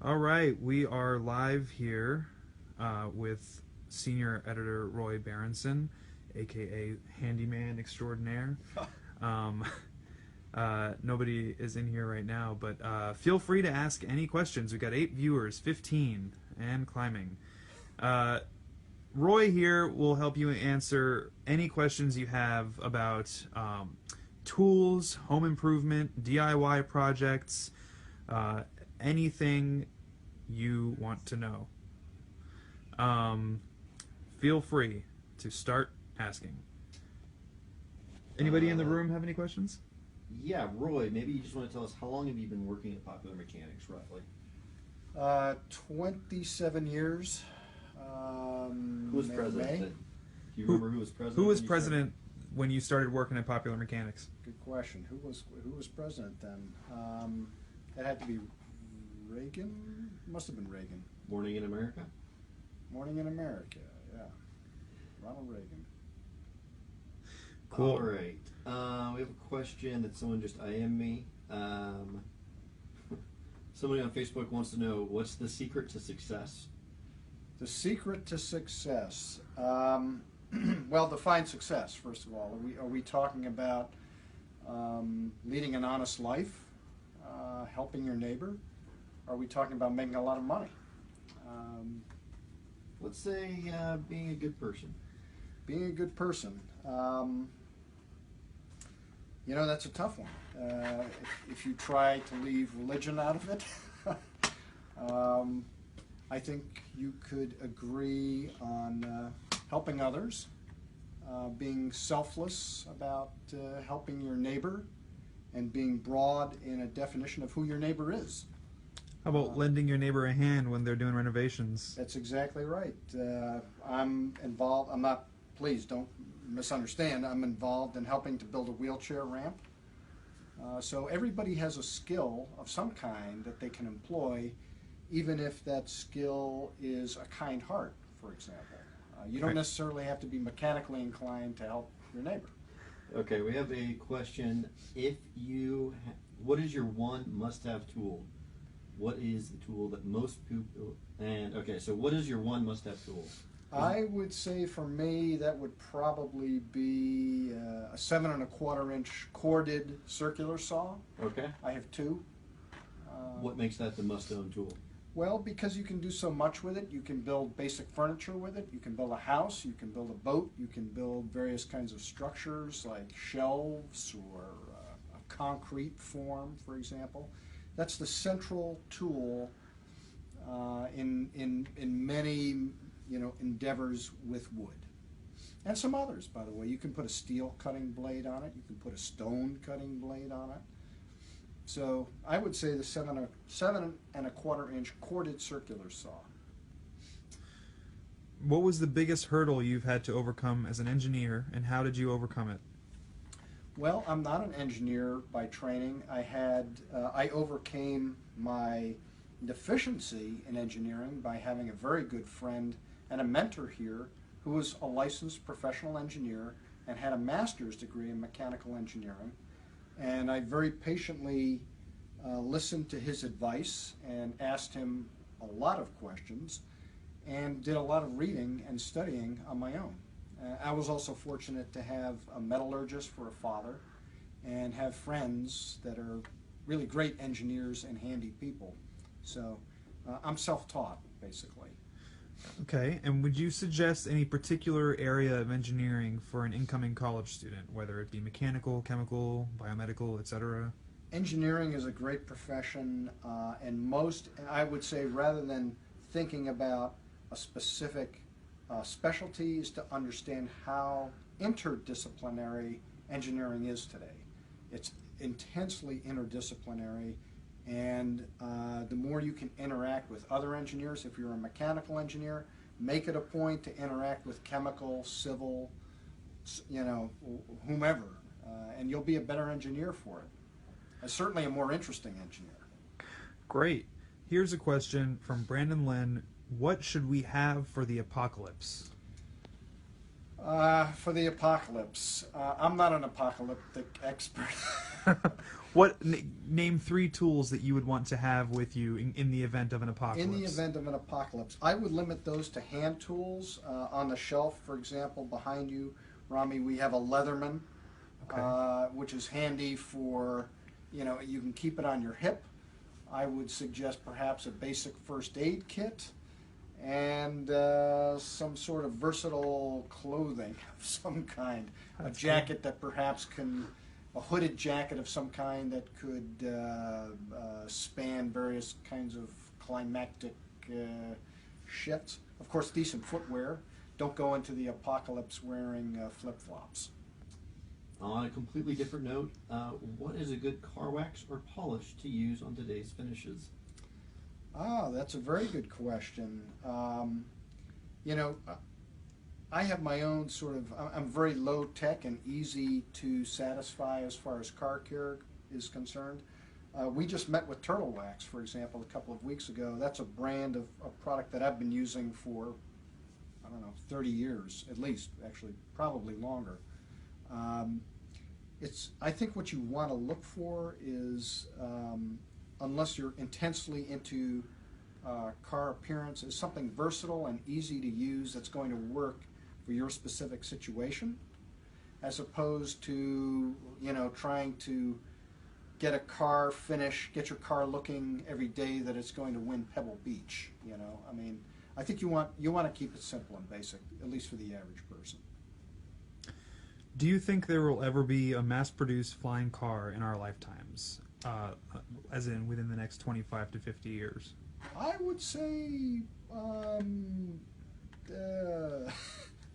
All right, we are live here with senior editor Roy Berenson, aka Handyman Extraordinaire. Um, Nobody is in here right now, but feel free to ask any questions. We've got 8 viewers, 15, and climbing. Roy here will help you answer any questions you have about tools, home improvement, DIY projects, anything you want to know. Feel free to start asking. Anybody in the room have any questions? Yeah, Roy, maybe you just want to tell us how long have you been working at Popular Mechanics, roughly? 27 years. Who was president? Do you remember who was president? Who was president when you started working at Popular Mechanics? Good question. Who was president then? That had to be Reagan. Must have been Reagan. Morning in America? Morning in America. Yeah, Ronald Reagan. Cool. All right. We have a question that someone just IM'd me. Somebody on Facebook wants to know, what's the secret to success? The secret to success. Well, define success, first of all. Are we talking about leading an honest life, helping your neighbor? Are we talking about making a lot of money? Let's say being a good person. Being a good person. You know, that's a tough one. If you try to leave religion out of it, I think you could agree on helping others, being selfless about helping your neighbor, and being broad in a definition of who your neighbor is. How about lending your neighbor a hand when they're doing renovations? That's exactly right. I'm involved. I'm not, please don't misunderstand, I'm involved in helping to build a wheelchair ramp. So everybody has a skill of some kind that they can employ, even if that skill is a kind heart, for example. You don't necessarily have to be mechanically inclined to help your neighbor. Okay, we have a question. What is your one must-have tool? What is the tool that most people, so what is your one must-have tool? I would say for me that would probably be a 7 1/4 inch corded circular saw. Okay. I have 2. What makes that the must-own tool? Well, because you can do so much with it. You can build basic furniture with it. You can build a house. You can build a boat. You can build various kinds of structures like shelves or a concrete form, for example. That's the central tool in many endeavors with wood. And some others, by the way. You can put a steel cutting blade on it. You can put a stone cutting blade on it. So I would say the 7 1/4 inch corded circular saw. What was the biggest hurdle you've had to overcome as an engineer, and how did you overcome it? Well, I'm not an engineer by training. I overcame my deficiency in engineering by having a very good friend and a mentor here who was a licensed professional engineer and had a master's degree in mechanical engineering. And I very patiently listened to his advice and asked him a lot of questions and did a lot of reading and studying on my own. I was also fortunate to have a metallurgist for a father and have friends that are really great engineers and handy people. So I'm self-taught, basically. Okay, and would you suggest any particular area of engineering for an incoming college student, whether it be mechanical, chemical, biomedical, etc.? Engineering is a great profession, and I would say, rather than thinking about a specific specialty, is to understand how interdisciplinary engineering is today. It's intensely interdisciplinary, and the more you can interact with other engineers, if you're a mechanical engineer, make it a point to interact with chemical, civil, whomever, and you'll be a better engineer for it. And certainly a more interesting engineer. Great. Here's a question from Brandon Lynn. What should we have for the apocalypse? For the apocalypse, I'm not an apocalyptic expert. Name 3 tools that you would want to have with you in the event of an apocalypse. In the event of an apocalypse, I would limit those to hand tools. On the shelf, for example, behind you, Rami, we have a Leatherman, which is handy for, you can keep it on your hip. I would suggest perhaps a basic first aid kit and some sort of versatile clothing of some kind. That's a jacket that perhaps a hooded jacket of some kind that could span various kinds of climactic shifts. Of course, decent footwear. Don't go into the apocalypse wearing flip-flops. On a completely different note, what is a good car wax or polish to use on today's finishes? That's a very good question. I have my own I'm very low tech and easy to satisfy as far as car care is concerned. We just met with Turtle Wax, for example, a couple of weeks ago. That's a brand of a product that I've been using for, 30 years at least, actually, probably longer. I think what you want to look for is, unless you're intensely into car appearance, is something versatile and easy to use that's going to work for your specific situation, as opposed to, trying to get a car finish, get your car looking every day that it's going to win Pebble Beach. I think you want to keep it simple and basic, at least for the average person. Do you think there will ever be a mass-produced flying car in our lifetimes, as in within the next 25 to 50 years? I would say,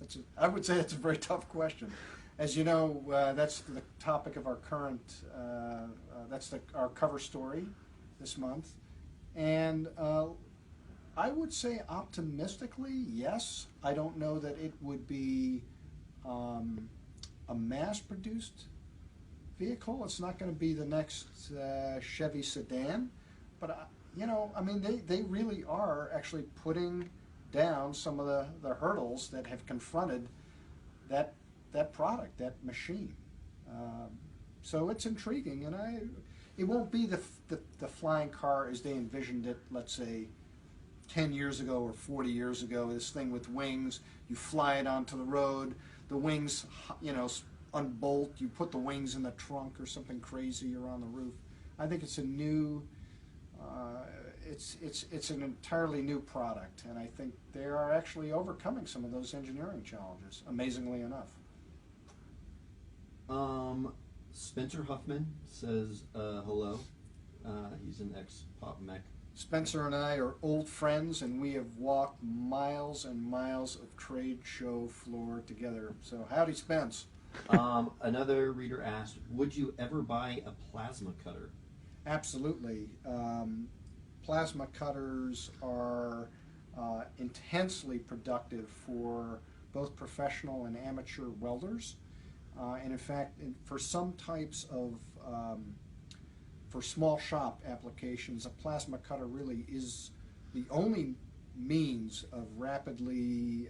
that's a very tough question. As you know, that's the topic of our current, our cover story this month. And I would say optimistically, yes. I don't know that it would be a mass-produced vehicle. It's not going to be the next Chevy sedan. But, they really are actually putting down some of the hurdles that have confronted that product, that machine. So it's intriguing, and it won't be the flying car as they envisioned it, let's say, 10 years ago or 40 years ago, this thing with wings. You fly it onto the road, the wings, unbolt, you put the wings in the trunk or something crazy or on the roof. I think it's a new, it's an entirely new product, and I think they are actually overcoming some of those engineering challenges, amazingly enough. Spencer Huffman says hello. He's an ex-PopMech. Spencer and I are old friends, and we have walked miles and miles of trade show floor together. So howdy, Spence. Another reader asked, would you ever buy a plasma cutter? Absolutely. Plasma cutters are intensely productive for both professional and amateur welders. And in fact, for some types of, for small shop applications, a plasma cutter really is the only means of rapidly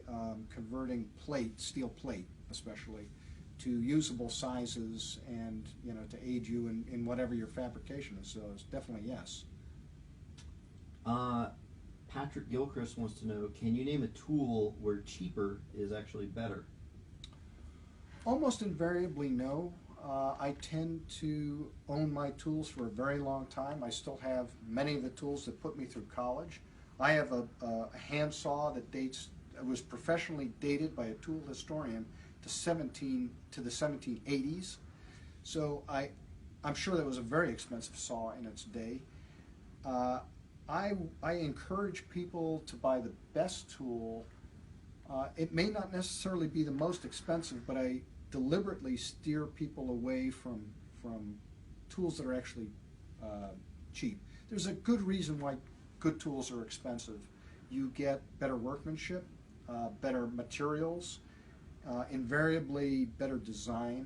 converting steel plate especially, to usable sizes and, to aid you in whatever your fabrication is. So it's definitely yes. Patrick Gilchrist wants to know, can you name a tool where cheaper is actually better? Almost invariably, no. I tend to own my tools for a very long time. I still have many of the tools that put me through college. I have a handsaw that was professionally dated by a tool historian to the 1780s. So I'm sure that was a very expensive saw in its day. I encourage people to buy the best tool. It may not necessarily be the most expensive, but I deliberately steer people away from tools that are actually cheap. There's a good reason why good tools are expensive. You get better workmanship, better materials, invariably better design.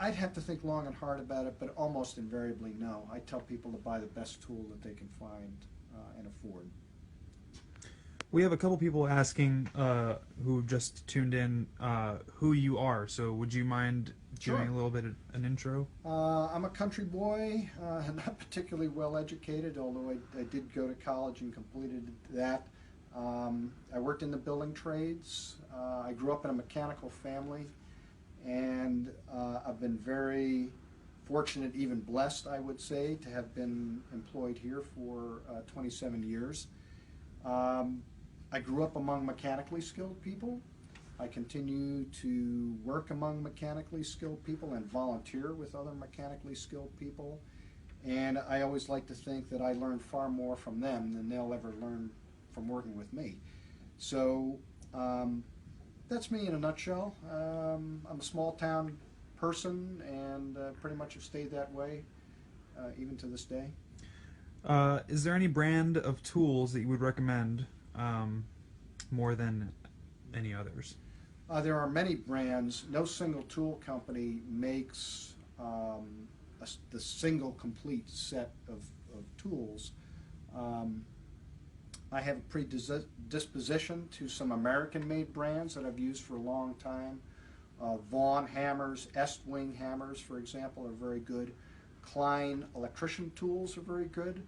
I'd have to think long and hard about it, but almost invariably no. I tell people to buy the best tool that they can find and afford. We have a couple people asking who just tuned in who you are. So would you mind doing Sure. a little bit of an intro? I'm a country boy, not particularly well educated, although I did go to college and completed that. I worked in the building trades. I grew up in a mechanical family, and I've been very fortunate, even blessed, I would say, to have been employed here for 27 years. I grew up among mechanically skilled people. I continue to work among mechanically skilled people and volunteer with other mechanically skilled people. And I always like to think that I learn far more from them than they'll ever learn from working with me. So that's me in a nutshell. I'm a small town person and pretty much have stayed that way even to this day. Is there any brand of tools that you would recommend more than any others? There are many brands. No single tool company makes the single complete set of tools. I have a predisposition to some American-made brands that I've used for a long time. Vaughan hammers, Est-Wing hammers, for example, are very good. Klein electrician tools are very good.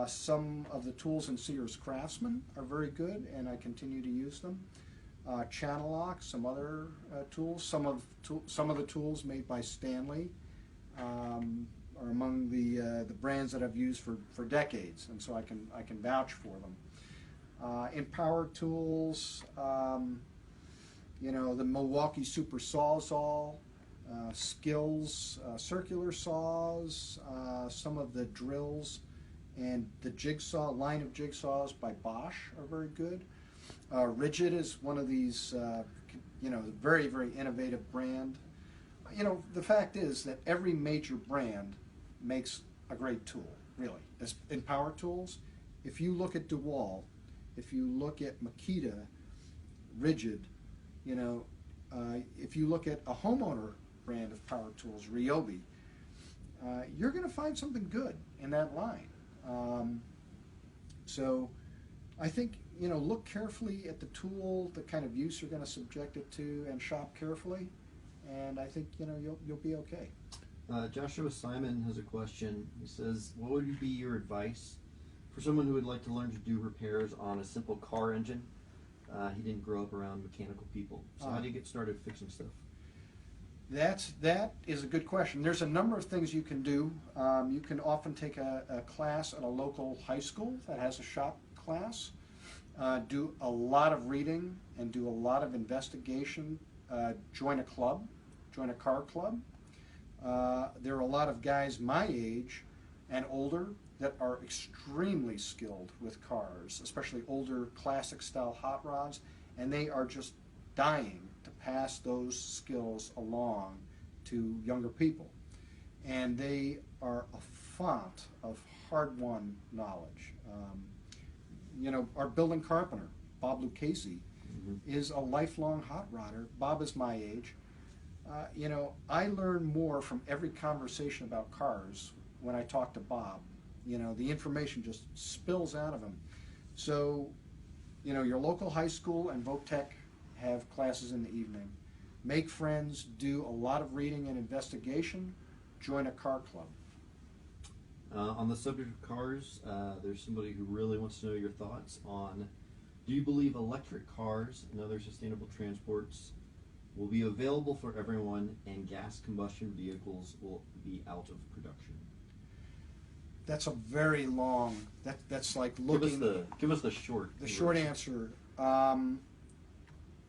Some of the tools in Sears Craftsman are very good, and I continue to use them. Channel Lock, some other tools. Some of the tools made by Stanley are among the brands that I've used for decades, and so I can vouch for them. In power tools, the Milwaukee Super Sawzall, Skills circular saws, some of the drills, and the jigsaw line of jigsaws by Bosch are very good. Rigid is one of these, very, very innovative brand. The fact is that every major brand makes a great tool, really. In power tools, if you look at DeWalt, if you look at Makita, Rigid, if you look at a Homeowner brand of power tools, Ryobi, you're going to find something good in that line. So I think, look carefully at the tool, the kind of use you're going to subject it to, and shop carefully, and I think, you'll be okay. Joshua Simon has a question. He says, what would be your advice for someone who would like to learn to do repairs on a simple car engine? He didn't grow up around mechanical people. So how do you get started fixing stuff? That is a good question. There's a number of things you can do. You can often take a class at a local high school that has a shop class. Do a lot of reading and do a lot of investigation. Join a club, join a car club. There are a lot of guys my age and older that are extremely skilled with cars, especially older classic style hot rods, and they are just dying to pass those skills along to younger people. And they are a font of hard-won knowledge. Our building carpenter, Bob Lucchese, is a lifelong hot rodder. Bob is my age. I learn more from every conversation about cars when I talk to Bob. The information just spills out of him. So, your local high school and Votech have classes in the evening. Make friends, do a lot of reading and investigation, join a car club. On the subject of cars, there's somebody who really wants to know your thoughts on, do you believe electric cars and other sustainable transports will be available for everyone and gas combustion vehicles will be out of production? That's a very long, that's like looking... Give us the short. The short answer.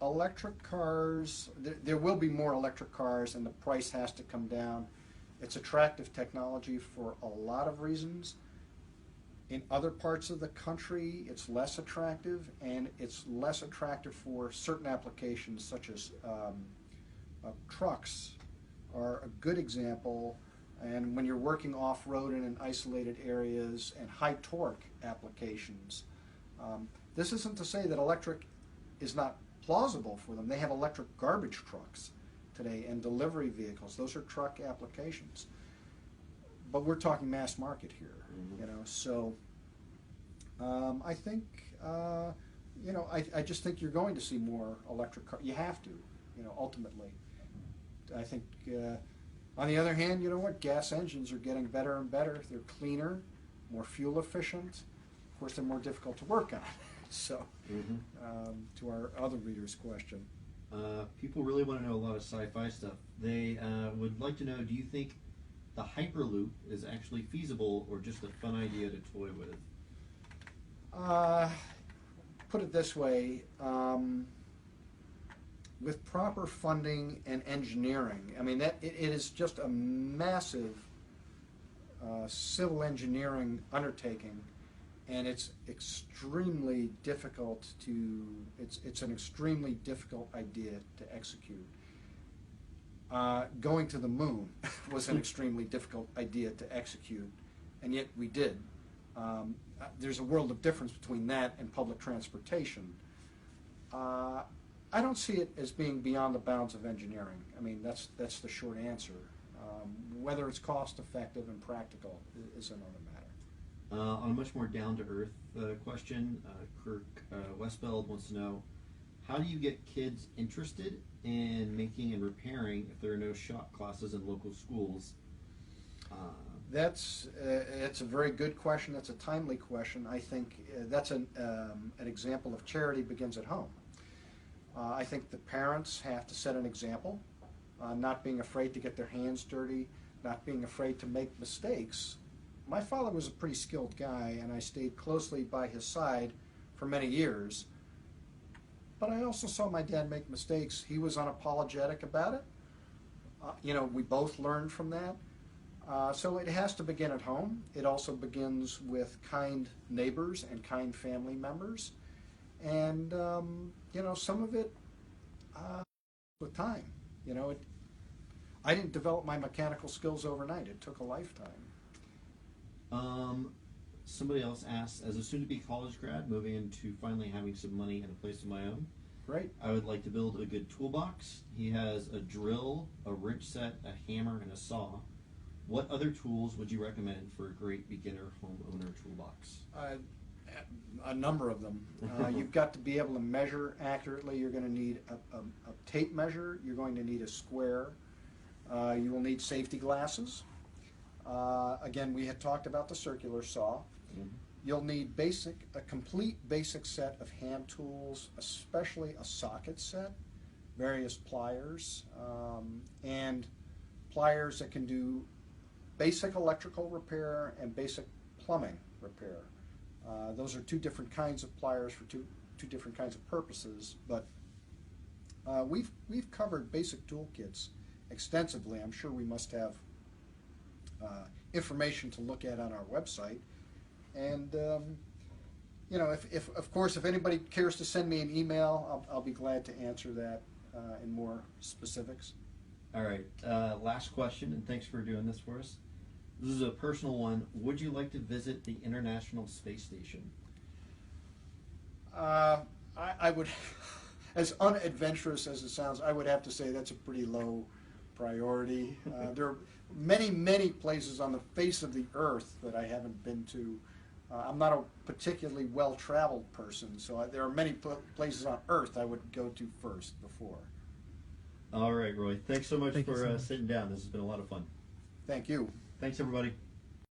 Electric cars, there will be more electric cars and the price has to come down. It's attractive technology for a lot of reasons. In other parts of the country, it's less attractive, and it's less attractive for certain applications such as trucks are a good example. And when you're working off-road and in isolated areas and high torque applications, this isn't to say that electric is not plausible for them. They have electric garbage trucks today and delivery vehicles. Those are truck applications. But we're talking mass market here, So I think I just think you're going to see more electric cars. You have to, ultimately. I think, on the other hand, you know what? Gas engines are getting better and better. They're cleaner, more fuel efficient. Of course, they're more difficult to work on. So, to our other reader's question. People really want to know a lot of sci-fi stuff. They would like to know, do you think the Hyperloop is actually feasible or just a fun idea to toy with? Put it this way, with proper funding and engineering, I mean, it is just a massive civil engineering undertaking, and it's extremely difficult it's an extremely difficult idea to execute. Going to the moon was an extremely difficult idea to execute, and yet we did. There's a world of difference between that and public transportation. I don't see it as being beyond the bounds of engineering. I mean, that's the short answer. Whether it's cost effective and practical is another matter. On a much more down-to-earth question, Kirk Westbeld wants to know, how do you get kids interested in making and repairing if there are no shop classes in local schools? It's a very good question. That's a timely question. I think that's an example of charity begins at home. I think the parents have to set an example, not being afraid to get their hands dirty, not being afraid to make mistakes. My father was a pretty skilled guy, and I stayed closely by his side for many years. But I also saw my dad make mistakes. He was unapologetic about it. We both learned from that. So it has to begin at home. It also begins with kind neighbors and kind family members. And, some of it with time. I didn't develop my mechanical skills overnight. It took a lifetime. Somebody else asks, as a soon-to-be college grad, moving into finally having some money and a place of my own, Great. I would like to build a good toolbox. He has a drill, a wrench set, a hammer, and a saw. What other tools would you recommend for a great beginner homeowner toolbox? A number of them. You've got to be able to measure accurately. You're going to need a tape measure. You're going to need a square. You will need safety glasses. Again, we had talked about the circular saw. You'll need a complete basic set of hand tools, especially a socket set, various pliers, and pliers that can do basic electrical repair and basic plumbing repair. Those are two different kinds of pliers for two different kinds of purposes, but we've covered basic toolkits extensively. I'm sure we must have information to look at on our website. And if anybody cares to send me an email, I'll be glad to answer that in more specifics. All right, last question, and thanks for doing this for us. This is a personal one. Would you like to visit the International Space Station? I would, as unadventurous as it sounds, I would have to say that's a pretty low priority. There are many, many places on the face of the earth that I haven't been to. I'm not a particularly well-traveled person, so there are many places on earth I would go to first before. All right, Roy. Thanks so much for sitting down. This has been a lot of fun. Thank you. Thanks, everybody.